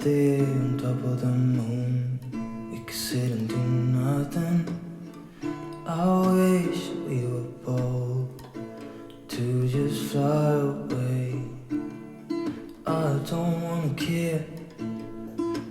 there on top of the moon, we could sit and do nothing. I wish we were bold to just fly away. I don't wanna care,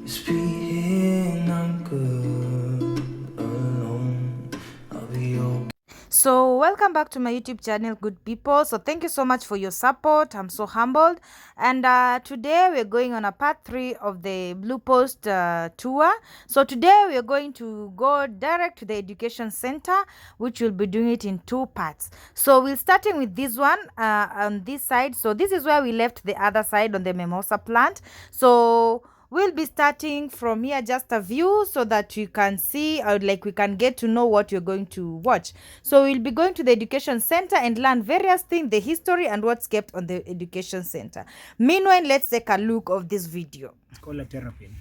just be here and I'm good alone. I'll be okay. So welcome back to my YouTube channel, good people. So thank you so much for your support. I'm so humbled. And today we're going on a part 3 of the Blue Post tour. So today we're going to go direct to the education center, which will be doing it in 2 parts. So we're starting with this one on this side. So this is where we left the other side on the mimosa plant. So we'll be starting from here, just a view, so that you can see, or like we can get to know what you're going to watch. So we'll be going to the education center and learn various things, the history and what's kept on the education center. Meanwhile, let's take a look of this video. It's called a terrapin.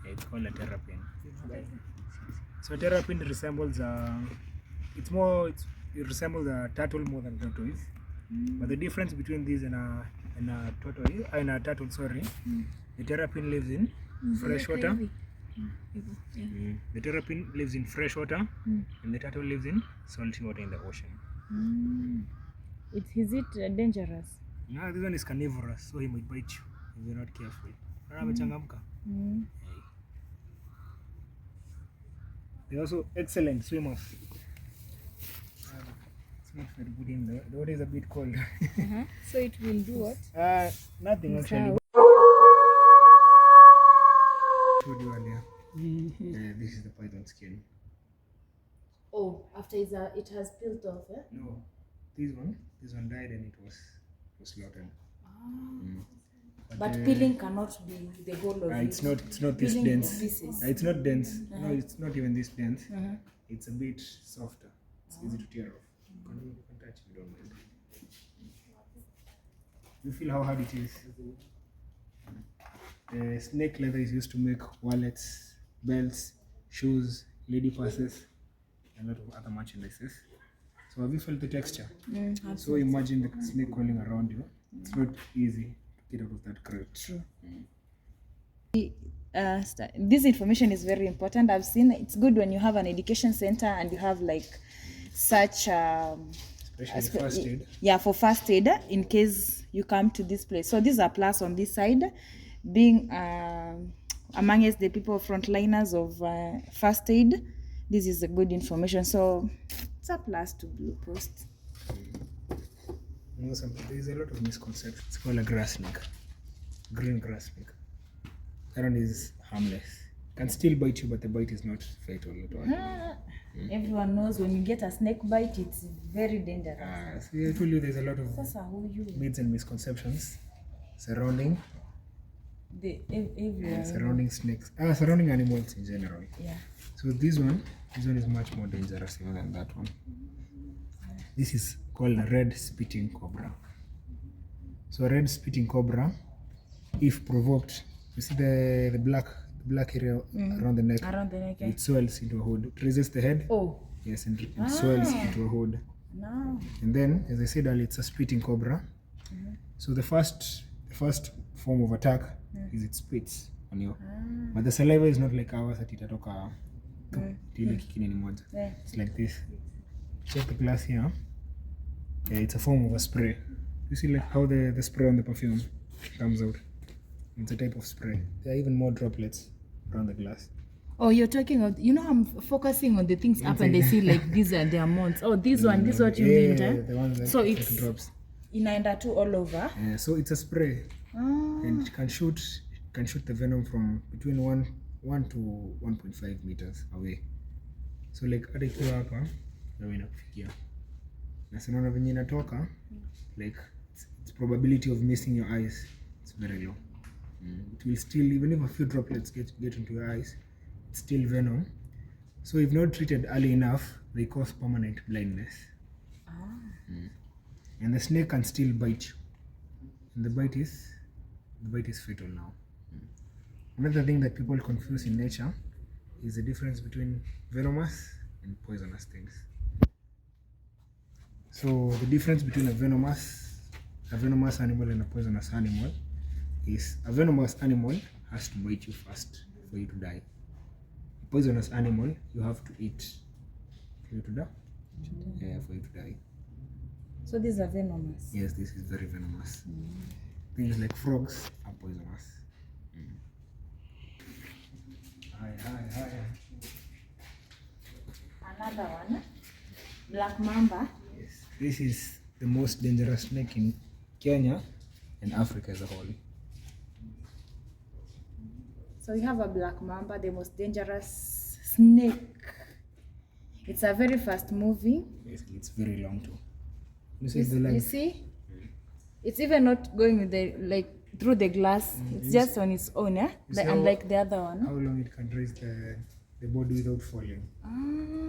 It's called a terrapin. So terrapin resembles it resembles a turtle more than tortoise. But the difference between this and a turtle, the terrapin lives in fresh water. The terrapin lives in fresh water, and the turtle lives in salty water in the ocean. Is it dangerous? No, this one is carnivorous, so he might bite you if you're not careful. They're also excellent swimmers. It's not very good in the water is a bit cold. So it will do what? Nothing actually. This is the python skin. Oh, after it has peeled off, eh? No, this one died and it was slaughtered. But peeling cannot be the whole of it. It's not this Peeling dense. pieces. It's not dense. No, it's not even this dense. It's a bit softer. It's easy to tear off. You can touch if you don't mind. You feel how hard it is? Snake leather is used to make wallets, belts, shoes, lady purses, and a lot of other merchandises. So have you felt the texture? So imagine the snake crawling around you. It's not easy to get out of that crate. True. This information is very important. I've seen it's good when you have an education center and you have like such Especially first aid. Yeah, for first aid in case you come to this place. So this is a plus on this side, being amongst the people frontliners of first aid. This is a good information, so it's a plus to Blue Post. There's a lot of misconceptions. It's called a grass snake, green grass snake. That one is harmless. Can still bite you, but the bite is not fatal at all. Everyone knows when you get a snake bite, it's very dangerous. See, I told you there's a lot of myths and misconceptions surrounding surrounding snakes, surrounding animals in general. Yeah. So this one is much more dangerous even than that one. This is called a red spitting cobra. So a red spitting cobra, if provoked, you see the black area around the neck. It swells into a hood. It raises the head. Oh. Yes, and it swells into a hood. No. And then, as I said earlier, it's a spitting cobra. So the first form of attack is it spits on you. But the saliva is not like ours that itatoka it's like this. Check the glass here. Yeah, it's a form of a spray. You see like how the spray on the perfume comes out. It's a type of spray. There are even more droplets around the glass. Oh, you're talking of, I'm focusing on the things up and they see like these are the amounts. Oh, this one, this is what you mean, the one that so it's like drops. Inaenda too all over. Yeah, so it's a spray. And it can shoot the venom from between 1 to 1.5 meters away. So like hata ikiwa hapa ndio inakufikia. Na sinaona venye inatoka, like its probability of missing your eyes is very low. It will still, even if a few droplets get into your eyes, it's still venom. So if not treated early enough, they cause permanent blindness. And the snake can still bite you. And the bite is fatal now. Another thing that people confuse in nature is the difference between venomous and poisonous things. So the difference between a venomous animal and a poisonous animal is a venomous animal has to bite you first for you to die. A poisonous animal you have to eat for you to die. For you to die. So these are venomous? Yes, this is very venomous. Things like frogs are poisonous. Hi. Another one, black mamba. Yes, this is the most dangerous snake in Kenya and Africa as a whole. So we have a black mamba, the most dangerous snake. It's a very fast moving. Yes, it's very long too. You see? It's even not going with the through the glass. It's just on its own, yeah? Unlike the other one. How long it can raise the body without falling.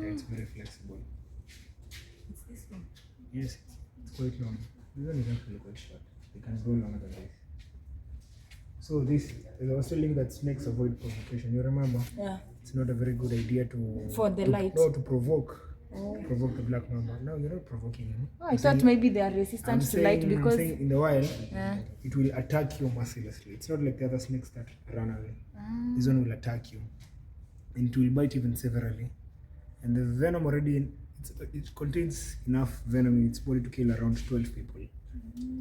It's very flexible. It's this one. Yes, it's quite long. This one is actually quite short. They can grow longer than this. So I was telling that snakes avoid provocation. You remember? Yeah. It's not a very good idea to provoke the black mamba. No, you're not provoking him. I thought maybe they are resistant to light because in the wild it will attack you mercilessly. It's not like the other snakes that run away. This one will attack you, and it will bite even severely. And the venom already it contains enough venom in its body to kill around 12 people.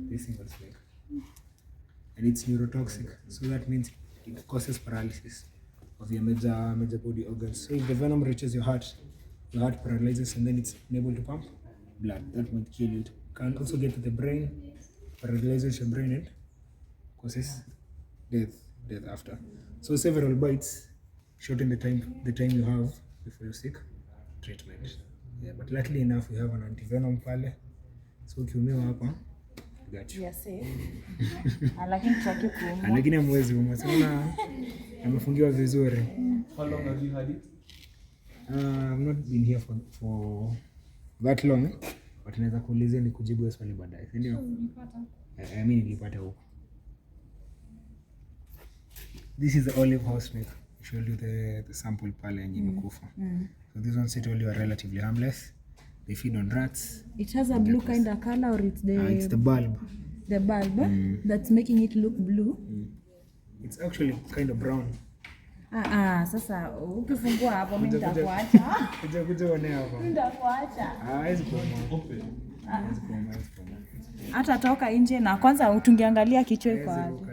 This single snake, and it's neurotoxic, so that means it causes paralysis of your major body organs. So if the venom reaches your heart paralyzes, and then it's unable to pump blood. That might kill you. It can also get to the brain, paralyzes your brain, and causes death after. So several bites shorten the time you have before you seek treatment. Yeah, but luckily enough we have an anti-venom pale. So ukiumiwa hapa, got you. Yes, lakini tutaki kuumwa. Lakini hamwezi umwa. Sana amefungiwa vizuri. How long have you had it? I've not been here for that long, but naweza kuulizia ni kujibu swali baadaye, si ndio? Mimi nilipata huko. This is the olive house snake. I showed you the sample pale yenye imekufa. So these ones I told you are relatively harmless. They feed on rats. It has a blue kind of color, or it's the bulb. The bulb that's making it look blue. It's actually kind of brown. Sasa ukifungua hapo mimi nitakuacha. Kuja one hapa. Nitakuacha. Hizi kwa Hata toka nje na kwanza tungeangalia kichwa iko wapi.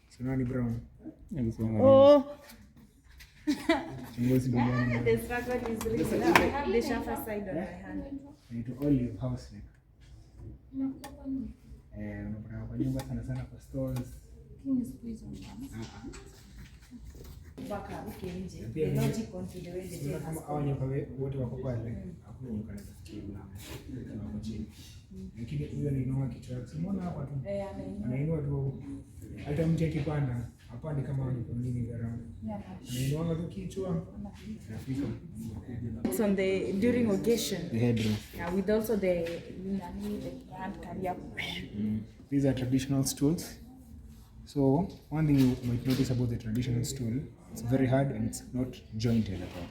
So ni brown. Oh. The struggle is real. Now I have the sharper side on my hand. It's olive house snake. Unapata kwa nyumba sana kwa stores. Baka uke nje. The logic on to the way they tell us. Kama hao nyoka wote wako pale, hakuna nyoka anaweza fikia mlango. Wako chini. Lakini huyo anainua kichwa chake. Umeona hapa tu? Anainua tu. Hata mtu akipanda, hapandi kama nyoka nyingi gharama. Anainua tu kichwa. Anafika. So on during occasion. The headdress. Yeah, with also the hand carrier. These are traditional stools. So one thing you might notice about the traditional stool, it's very hard and it's not jointed at all.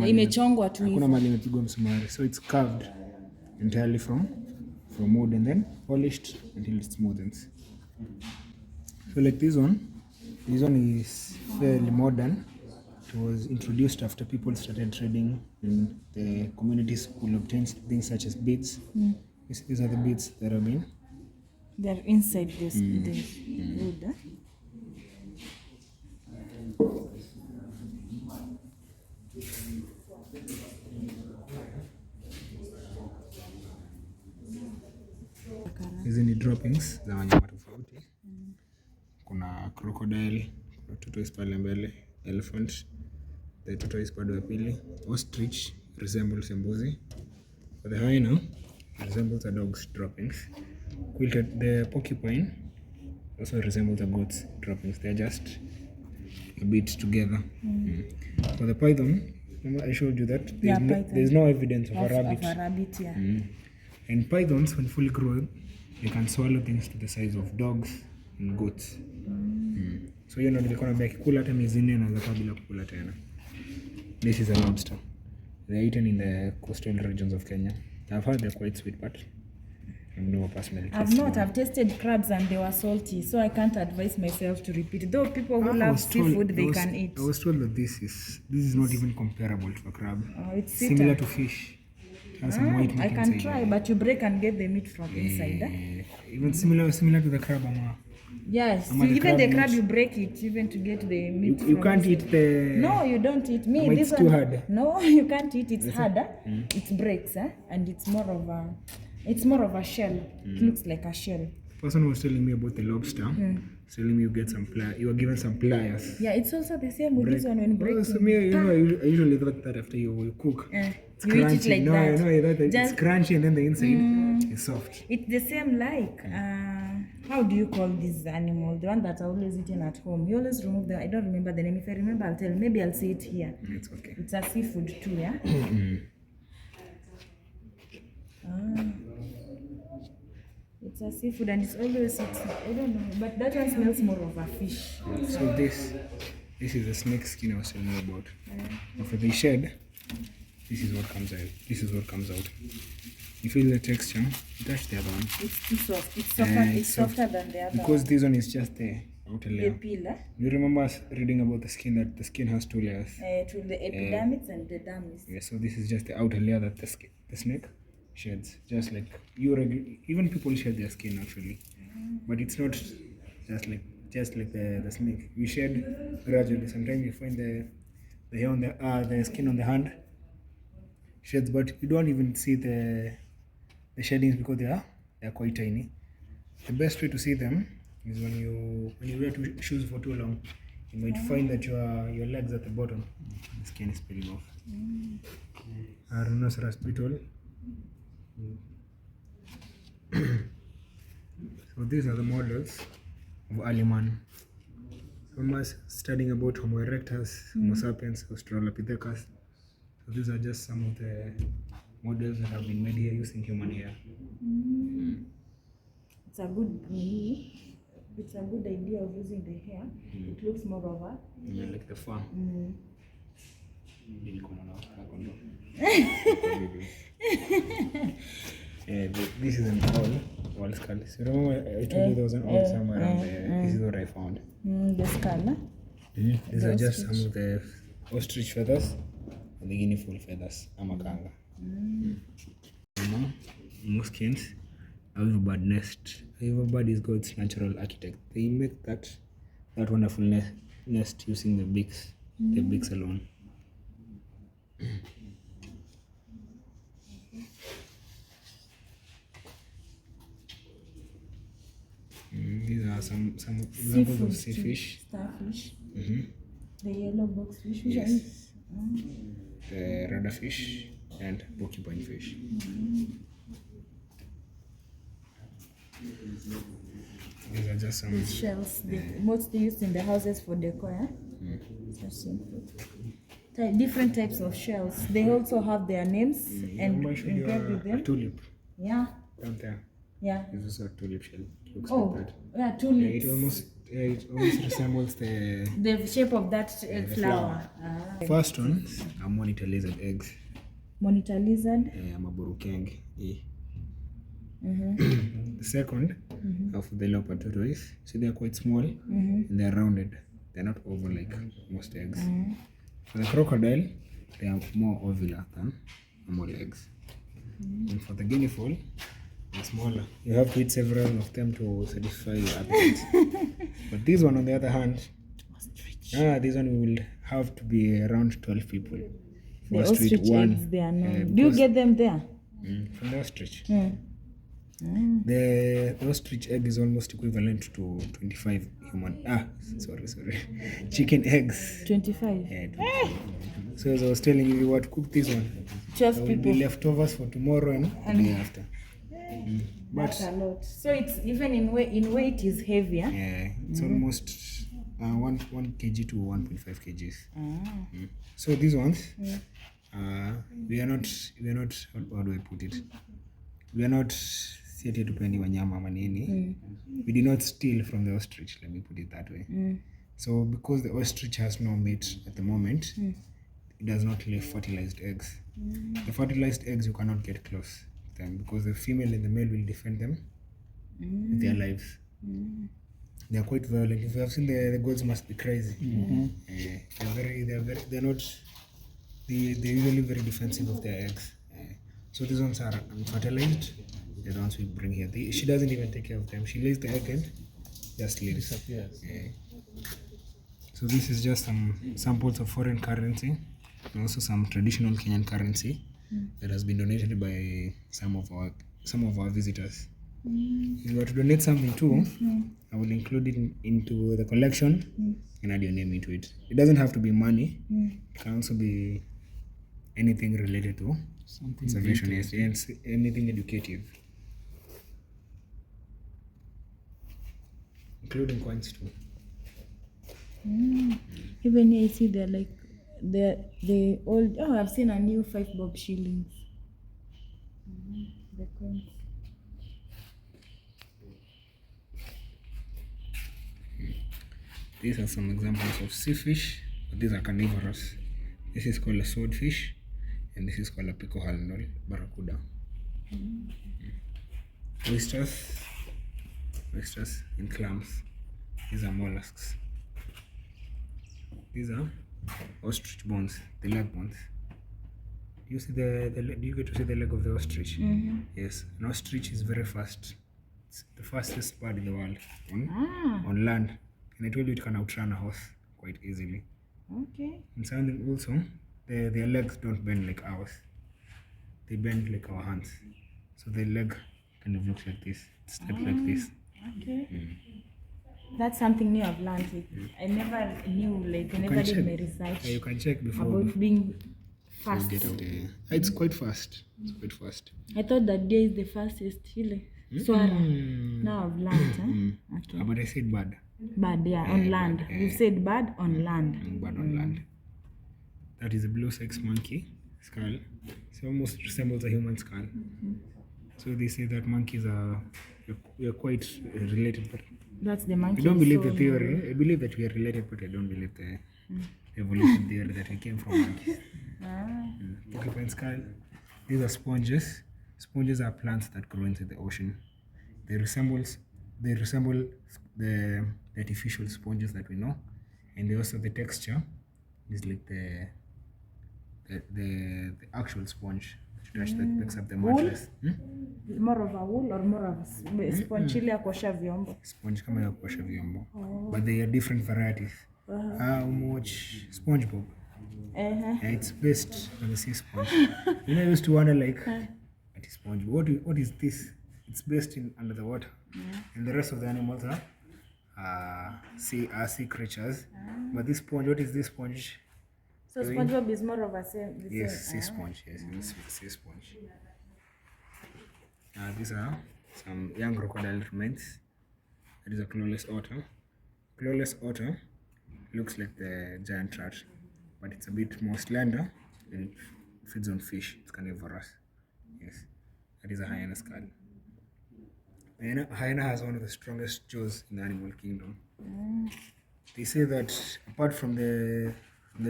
Imechongwa tu. Hakuna mahali imepigwa msumari. So it's carved entirely from wood and then polished until it smoothens. So like this one is fairly modern. It was introduced after people started trading and the communities will obtain things such as beads. These are the beads that have been. They're inside this wood. Hizi ni droppings za wanyama tofauti. Kuna crocodile, kuna tortoise pale mbele, elephant, the tortoise bado ya pili, ostrich resembles a mbuzi, but the hyena resembles a dog's droppings. Quilted, the porcupine also resembles a goat's droppings. They're just a bit together. For the python, remember I showed you that there's no evidence of a rabbit. Of a rabbit, yeah. And pythons, when fully grown, they can swallow things to the size of dogs and goats. So you know nilikuwa naambia kikula hata miezi 4 anaweza kuwa bila kukula tena. This is a lobster. They're eaten in the coastal regions of Kenya. I've heard they're quite sweet, but No, personally. I've not. I've tasted crabs and they were salty, so I can't advise myself to repeat. Though people who love seafood, they can eat. I was told that this is not even comparable to a crab. It's similar to fish. It has some white meat I can inside try, there. but you break and get the meat from inside. Even similar to the crab. Yes, The even the crab meat. you break it even to get the meat. You from can't inside. eat the. No, you don't eat me. It's too hard. No, you can't eat. It's harder. It breaks, and it's more of a shell. It looks like a shell. The person who was telling me about the lobster, was telling me you were given some pliers. Yeah, it's also the same with this one when breaking. So me, I usually thought that after you cook, it's you eat crunchy. it like No, that. I thought that it's crunchy and then the inside is soft. It's the same like how do you call this animal? The one that I always eaten at home. You always remove I don't remember the name. If I remember, I'll tell. Maybe I'll say it here. It's okay. It's a seafood too, yeah. It's a seafood and it's always I don't know, but that one smells more of a fish. So this is the snake skin I was telling you about. After they shed, this is what comes out. You feel the texture. You touch the other one. It's too soft. It's softer. It's softer than the other. Because this one is just the outer layer. The peel, You remember us reading about the skin, that the skin has two layers. to the epidermis and the dermis. Yeah, so this is just the outer layer that the snake sheds. Just like even people shed their skin actually, but it's not just like the snake. You shed gradually. Sometimes you find the hair on the skin on the hand sheds, but you don't even see the shadings because they are quite tiny. The best way to see them is when you wear shoes for too long. You might find that your legs at the bottom, the skin is peeling off. Rhinoceros beetle. So these are the models of early man. Some are studying about Homo erectus, Homo sapiens, Australopithecus. So these are just some of the models that have been made here using human hair. It's a good idea of using the hair. It looks more of a like the fur. This is an owl skull. So remember I told you there was an owl somewhere around there. This is what I found. the skull. These are just some of the ostrich feathers and the guinea fowl feathers. Amakanga. Muskins. However bad nest. However bad is God's natural architect. They make that wonderful nest using the beaks alone. These are some examples of sea fish. Starfish. The yellow box fish. Yes. The rudder fish and porcupine fish. These are just some shells. Mostly used in the houses for decor. Different types of shells. They also have their names and engraved with them. A tulip. Yeah. Down there. Yeah. This is a tulip shell. Looks Oh, like that. yeah, tulips. It almost resembles The shape of that flower. First one are monitor lizard eggs. Monitor lizard. Maburukeng. The second are for the leopard tortoise. So they are quite small and they are rounded. They are not oval like most eggs. For the crocodile, they are more ovular than normal eggs. And for the guinea fowl, they're smaller. You have to eat several of them to satisfy your appetite. But this one, on the other hand, this one will have to be around 12 people. The ostrich eggs, they are known. Do you get them there? From the ostrich. The ostrich egg is almost equivalent to 25 chicken eggs. 25. Yeah, 25. So as I was telling you, what cook this one. 12 people. Be leftovers for tomorrow and the day after. That's a lot. So it's even in weight is heavier. Yeah, it's almost 1 kg to 1.5 kgs. So these ones, we are not. How do I put it? We are not siete tupendi wanyama manini. We did not steal from the ostrich. Let me put it that way. So because the ostrich has no meat at the moment, it does not lay fertilized eggs. The fertilized eggs you cannot get close. them, because the female and the male will defend them with their lives. They are quite violent. If you have seen the goats, must be crazy. They're usually very defensive of their eggs. So these ones are unfertilized. They're the ones we bring here. She doesn't even take care of them. She lays the egg and just leaves. So this is just some samples of foreign currency and also some traditional Kenyan currency that has been donated by some of our visitors. If you were to donate something too, I will include it into the collection and add your name into it. It doesn't have to be money. It can also be anything related to conservation, and anything educative, including coins too. Even here I see they're like the old. Oh, I've seen a new 5 bob shillings. The coins. These are some examples of sea fish, but these are carnivorous. This is called a swordfish, and this is called a pico handle, barracuda. Oysters and clams. These are mollusks. These are ostrich bones, the leg bones. Do you see do you get to see the leg of the ostrich? Yes, an ostrich is very fast. It's the fastest bird in the world on land. And I told you it can outrun a horse quite easily. Okay. And something also, their legs don't bend like ours. They bend like our hands. So their leg kind of looks like this. It steps like this. Okay. That's something new I've learned. I never knew, like, I never did my research. You can check before. About being fast. Get out there. It's quite fast. It's quite fast. I thought that day is the fastest. Swara. Now I've learned. Okay. But I said bird. Bird, on land. You said bird on land. Bird on land. That is a blue sex monkey skull. It almost resembles a human skull. So they say that monkeys are quite related. But that's the monkey. I don't believe the theory. I believe that we are related, but I don't believe the evolution theory that we came from monkeys. Porcupine skull. These are sponges. Sponges are plants that grow into the ocean. They resemble the artificial sponges that we know, and also the texture is like the actual sponge that makes up the mattress. More of a wool or more of a sponge ile ya kuosha vyombo? Sponge kama ya kuosha vyombo. But they are different varieties. How much SpongeBob? It's based on the sea sponge. I used to wonder like, what is SpongeBob? What is this? It's based in under the water, and the rest of the animals are sea creatures. But this sponge, what is this sponge? So SpongeBob is more of a sea sponge. Yes, it's sea sponge. These are some young crocodile remains. That is a clawless otter. Clawless otter looks like the giant rat, but it's a bit more slender and it feeds on fish. It's carnivorous. Yes, that is a hyena skull. Hyena has one of the strongest jaws in the animal kingdom. They say that apart from the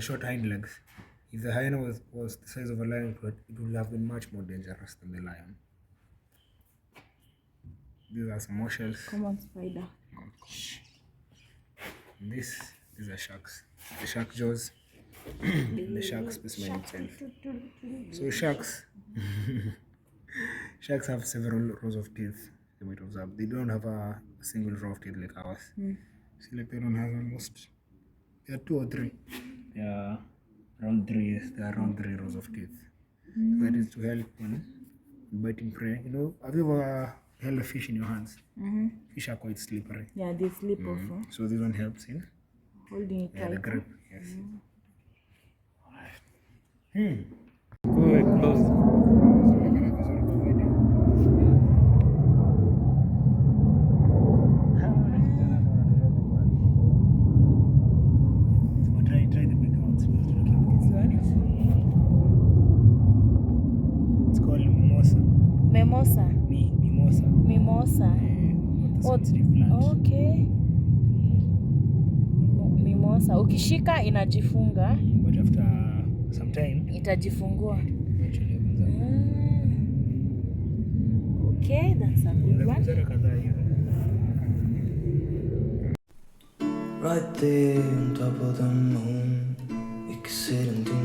short hind legs, if the hyena was the size of a lion, it would have been much more dangerous than the lion. These are some more shells. Come on, spider. These are sharks. The shark jaws. The shark specimen itself. So sharks have several rows of teeth. You might observe. They don't have a single row of teeth like ours. See, like they don't have almost. There are 2 or 3. There are around 3. Yes, there are around 3 rows of teeth. So that is to help when biting prey. Have you ever held a fish in your hands? Fish are quite slippery. Yeah, they slip also. So this one helps in holding it tight. The grip. Yes. Go ahead, close. Mimosa. Okay. Mimosa. Ukishika inajifunga. But after some time itajifungua. Okay, that's a good one. Zara kadhaa hivi. Right there on top of the moon, we could sit and do